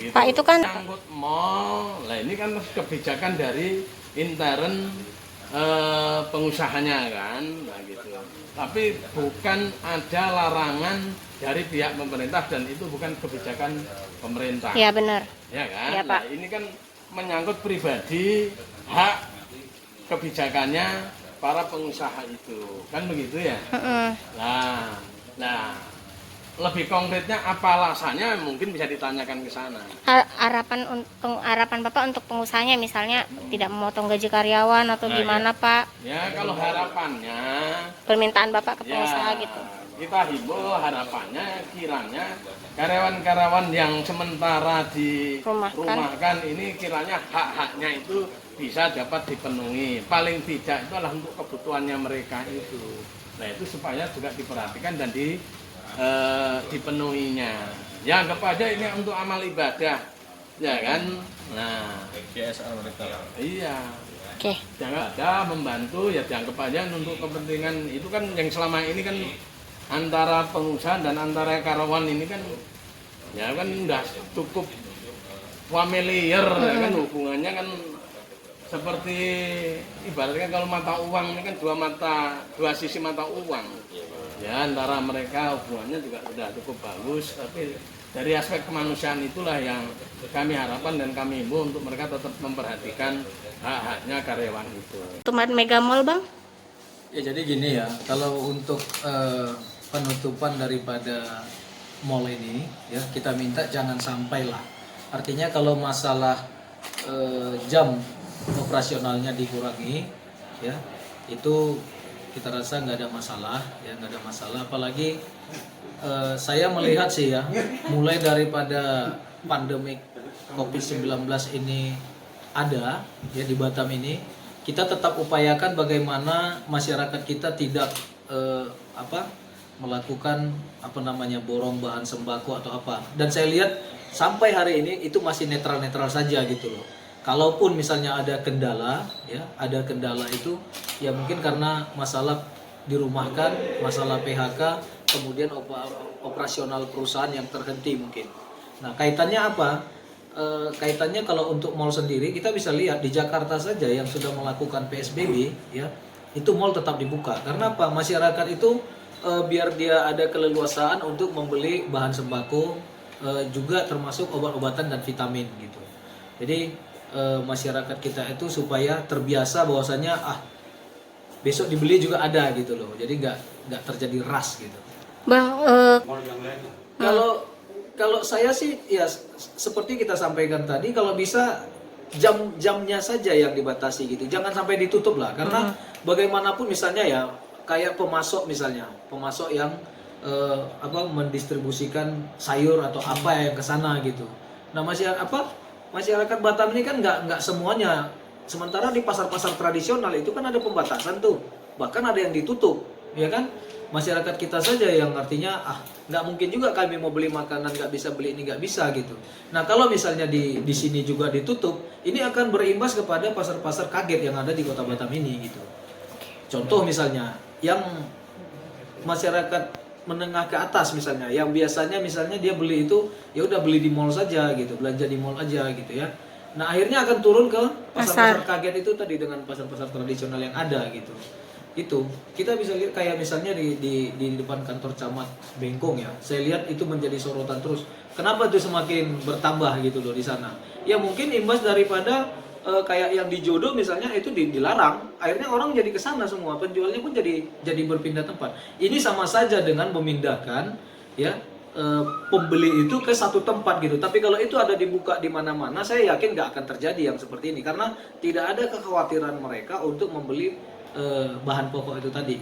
gitu. Pak, itu kan Angkut mall, lah ini kan kebijakan dari intern pengusahanya kan, nah gitu. Tapi bukan ada larangan dari pihak pemerintah dan itu bukan kebijakan pemerintah. ya benar. Ya kan? Ya, Pak. Nah, ini kan menyangkut pribadi, hak kebijakannya para pengusaha itu. Kan begitu ya? Nah, lebih konkretnya apa alasannya mungkin bisa ditanyakan ke sana. Harapan Bapak untuk pengusahanya misalnya tidak memotong gaji karyawan atau Nah, gimana, ya. Pak? Ya, kalau harapannya Permintaan Bapak ke pengusaha ya, gitu. kita himbau harapannya kiranya karyawan-karyawan yang sementara dirumahkan ini kiranya hak-haknya itu bisa dapat dipenuhi. Paling tidak itu adalah untuk kebutuhannya mereka itu. Nah, itu supaya juga diperhatikan dan dipenuhinya. Ya, anggap aja ini untuk amal ibadah. Ya kan? Nah, CSR mereka. iya. Oke. Jangan ada membantu ya dianggap aja untuk kepentingan itu kan yang selama ini kan antara pengusaha dan antara karyawan ini kan ya kan udah cukup familiar ya kan hubungannya kan seperti ibaratnya kalau mata uang ini kan dua sisi mata uang ya antara mereka hubungannya juga sudah cukup bagus tapi dari aspek kemanusiaan itulah yang kami harapkan dan kami himbau untuk mereka tetap memperhatikan hak-haknya karyawan itu. Tumat Mega Mall, Bang? Ya jadi gini ya, kalau untuk penutupan daripada mall ini ya kita minta jangan sampai lah. Artinya kalau masalah jam operasionalnya dikurangi ya itu kita rasa nggak ada masalah ya, nggak ada masalah. Apalagi saya melihat sih ya, mulai daripada pandemik COVID-19 ini ada ya di Batam ini, kita tetap upayakan bagaimana masyarakat kita tidak melakukan borong bahan sembako atau apa. Dan saya lihat sampai hari ini itu masih netral-netral saja gitu loh. Kalaupun misalnya ada kendala ya, ada kendala itu ya mungkin karena masalah dirumahkan, masalah PHK, kemudian operasional perusahaan yang terhenti mungkin. Nah, kaitannya apa? Kaitannya kalau untuk mall sendiri kita bisa lihat di Jakarta saja yang sudah melakukan PSBB ya, itu mall tetap dibuka. Karena apa? Masyarakat itu biar dia ada keleluasaan untuk membeli bahan sembako juga termasuk obat-obatan dan vitamin gitu. Jadi masyarakat kita itu supaya terbiasa bahwasanya besok dibeli juga ada gitu loh. Jadi nggak terjadi rush gitu. Bang, Kalau saya sih ya seperti kita sampaikan tadi, kalau bisa jamnya saja yang dibatasi gitu. Jangan sampai ditutup lah, karena bagaimanapun misalnya ya kayak pemasok misalnya, pemasok yang mendistribusikan sayur atau apa yang ke sana gitu. Nah, masyarakat Batam ini kan nggak semuanya. Sementara di pasar-pasar tradisional itu kan ada pembatasan tuh, bahkan ada yang ditutup, ya kan? Masyarakat kita saja yang artinya nggak mungkin juga kami mau beli makanan nggak bisa beli ini nggak bisa gitu. Nah, kalau misalnya di sini juga ditutup, ini akan berimbas kepada pasar-pasar kaget yang ada di Kota Batam ini gitu. Contoh misalnya yang masyarakat menengah ke atas misalnya, yang biasanya misalnya dia beli itu ya udah beli di mall saja gitu, belanja di mall aja gitu ya. Nah, akhirnya akan turun ke pasar-pasar kaget itu tadi dengan pasar-pasar tradisional yang ada gitu. Itu kita bisa lihat kayak misalnya di depan kantor camat Bengkong ya, saya lihat itu menjadi sorotan terus. Kenapa tuh semakin bertambah gitu loh di sana? Ya mungkin imbas daripada kayak yang di Jodo misalnya itu dilarang, akhirnya orang jadi ke sana semua, penjualnya pun jadi berpindah tempat. Ini sama saja dengan memindahkan ya pembeli itu ke satu tempat gitu. Tapi kalau itu ada dibuka di mana-mana, saya yakin nggak akan terjadi yang seperti ini karena tidak ada kekhawatiran mereka untuk membeli bahan pokok itu tadi.